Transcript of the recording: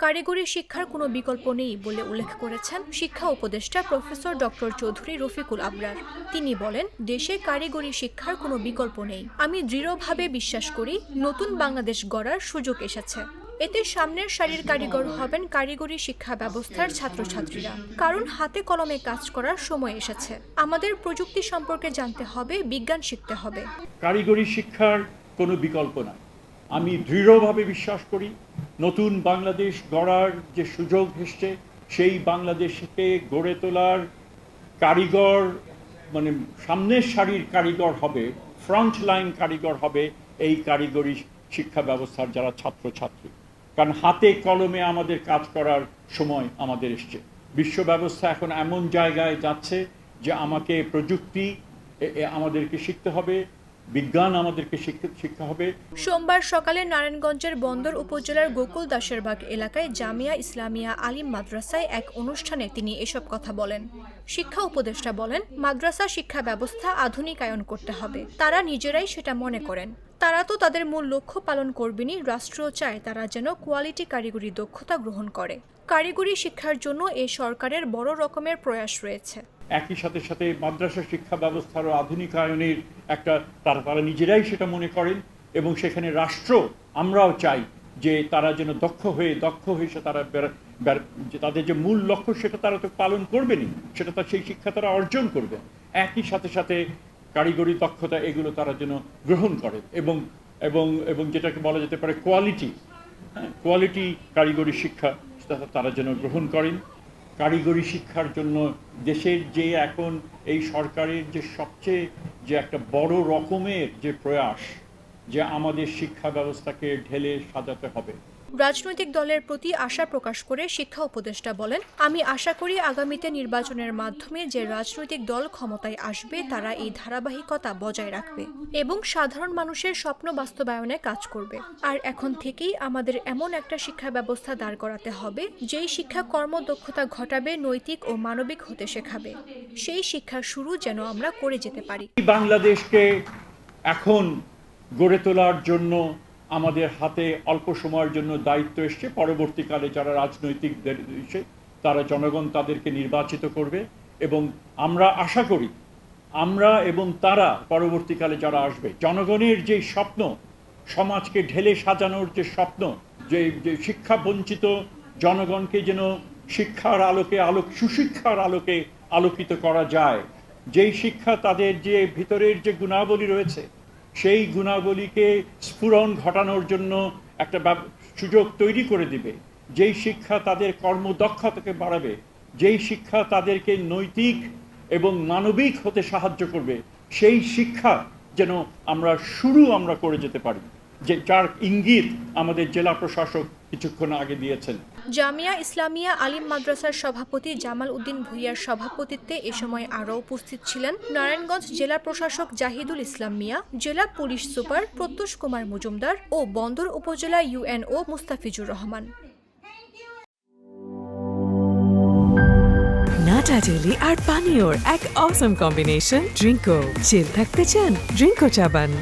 কারিগরি শিক্ষার কোনো বিকল্প নেই বলে উল্লেখ করেছেন শিক্ষা উপদেষ্টা প্রফেসর ডক্টর চৌধুরী রফিকুল আবরার। তিনি বলেন, দেশে কারিগরি শিক্ষার কোনো বিকল্প নেই। আমি দৃঢ়ভাবে বিশ্বাস করি নতুন বাংলাদেশ গড়ার সুযোগ এসেছে। এতে সামনের সারির কারিগর হবেন কারিগরি শিক্ষা ব্যবস্থার ছাত্রছাত্রীরা, কারণ হাতে কলমে কাজ করার সময় এসেছে। আমাদের প্রযুক্তি সম্পর্কে জানতে হবে, বিজ্ঞান শিখতে হবে। কারিগরি শিক্ষার কোনো বিকল্প নাই। আমি দৃঢ়ভাবে বিশ্বাস করি নতুন বাংলাদেশ গড়ার যে সুযোগ এসছে, সেই বাংলাদেশকে গড়ে তোলার কারিগর মানে সামনের সারির কারিগর হবে, ফ্রন্ট লাইন কারিগর হবে এই কারিগরি শিক্ষা ব্যবস্থার যারা ছাত্রছাত্রী। কারণ হাতে কলমে আমাদের কাজ করার সময় আমাদের এসছে। বিশ্ব ব্যবস্থা এখন এমন জায়গায় যাচ্ছে যে আমাকে প্রযুক্তি আমাদেরকে শিখতে হবে, বিজ্ঞান আমাদেরকে শিখতে হবে। সোমবার সকালে নারায়ণগঞ্জের বন্দর উপজেলার গোকুল দাসেরবাগ এলাকায় জামিয়া ইসলামিয়া আলিম মাদ্রাসায় এক অনুষ্ঠানে তিনি এসব কথা বলেন। শিক্ষা উপদেষ্টা বলেন, মাদ্রাসা শিক্ষা ব্যবস্থা আধুনিকায়ন করতে হবে। তারা নিজেরাই সেটা মনে করেন। তারা তো তাদের মূল লক্ষ্য পালন করবেনই, রাষ্ট্র চায় তারা যেন কোয়ালিটি কারিগরি দক্ষতা গ্রহণ করে। কারিগরি শিক্ষার জন্য এ সরকারের বড় রকমের প্রয়াস রয়েছে। একই সাথে সাথে মাদ্রাসা শিক্ষা ব্যবস্থার আধুনিকায়নের একটা তারা নিজেরাই সেটা মনে করেন, এবং সেখানে রাষ্ট্র আমরাও চাই যে তারা যেন দক্ষ হয়ে সে তারা তাদের যে মূল লক্ষ্য সেটা তারা তো পালন করবেনই, সেটা তার সেই শিক্ষা তারা অর্জন করবে। একই সাথে সাথে কারিগরি দক্ষতা এগুলো তারা যেন গ্রহণ করে এবং এবং এবং যেটাকে বলা যেতে পারে কোয়ালিটি কারিগরি শিক্ষা তারা যেন গ্রহণ করেন। কারিগরি শিক্ষার জন্য দেশের যে এখন এই সরকারের যে সবচেয়ে যে একটা বড় রকমের যে প্রয়াস, যে আমাদের শিক্ষা ব্যবস্থাকে ঢেলে সাজাতে হবে। রাজনৈতিক দলের প্রতি আশা প্রকাশ করে শিক্ষা উপদেষ্টা বলেন, আমি আশা করি আগামীতে নির্বাচনের মাধ্যমে যে রাজনৈতিক দল ক্ষমতায় আসবে তারা এই ধারাবাহিকতা বজায় রাখবে এবং সাধারণ মানুষের স্বপ্ন বাস্তবায়নে কাজ করবে। আর এখন থেকেই আমাদের এমন একটা শিক্ষা ব্যবস্থা দাঁড় করাতে হবে যেই শিক্ষা কর্মদক্ষতা ঘটাবে, নৈতিক ও মানবিক হতে শেখাবে। সেই শিক্ষার শুরু যেন আমরা করে যেতে পারি। বাংলাদেশকে এখন গড়ে তোলার জন্য আমাদের হাতে অল্প সময়ের জন্য দায়িত্ব এসছে। পরবর্তীকালে যারা রাজনৈতিক তারা জনগণ তাদেরকে নির্বাচিত করবে, এবং আমরা আশা করি আমরা এবং তারা পরবর্তীকালে যারা আসবে, জনগণের যে স্বপ্ন, সমাজকে ঢেলে সাজানোর যে স্বপ্ন, যে শিক্ষা বঞ্চিত জনগণকে যেন শিক্ষার আলোকে সুশিক্ষার আলোকে আলোকিত করা যায়, যেই শিক্ষা তাদের যে ভিতরের যে গুণাবলী রয়েছে সেই গুণাবলীকে স্ফুরণ ঘটানোর জন্য একটা সুযোগ তৈরি করে দিবে, যেই শিক্ষা তাদের কর্মদক্ষতাকে বাড়াবে, যেই শিক্ষা তাদেরকে নৈতিক এবং মানবিক হতে সাহায্য করবে, সেই শিক্ষা যেন আমরা করে যেতে পারি, যে যার ইঙ্গিত আমাদের জেলা প্রশাসক কিছুক্ষণ আগে দিয়েছেন। জামিয়া ইসলামিয়া আলিম মাদ্রাসার সভাপতি জামাল উদ্দিন ভূঁইয়ার সভাপতিত্বে এ সময় আরও উপস্থিত ছিলেন নারায়ণগঞ্জ জেলা প্রশাসক জাহিদুল ইসলাম মিয়া, জেলা পুলিশ সুপার প্রত্যুষ কুমার মজুমদার ও বন্দর উপজেলা ইউএনও মুস্তাফিজুর রহমান। নাটা জেলি আর পানীয়র এক অসম কম্বিনেশন ড্রিঙ্কো। চিল থাকতে চান, ড্রিঙ্কো চাবান।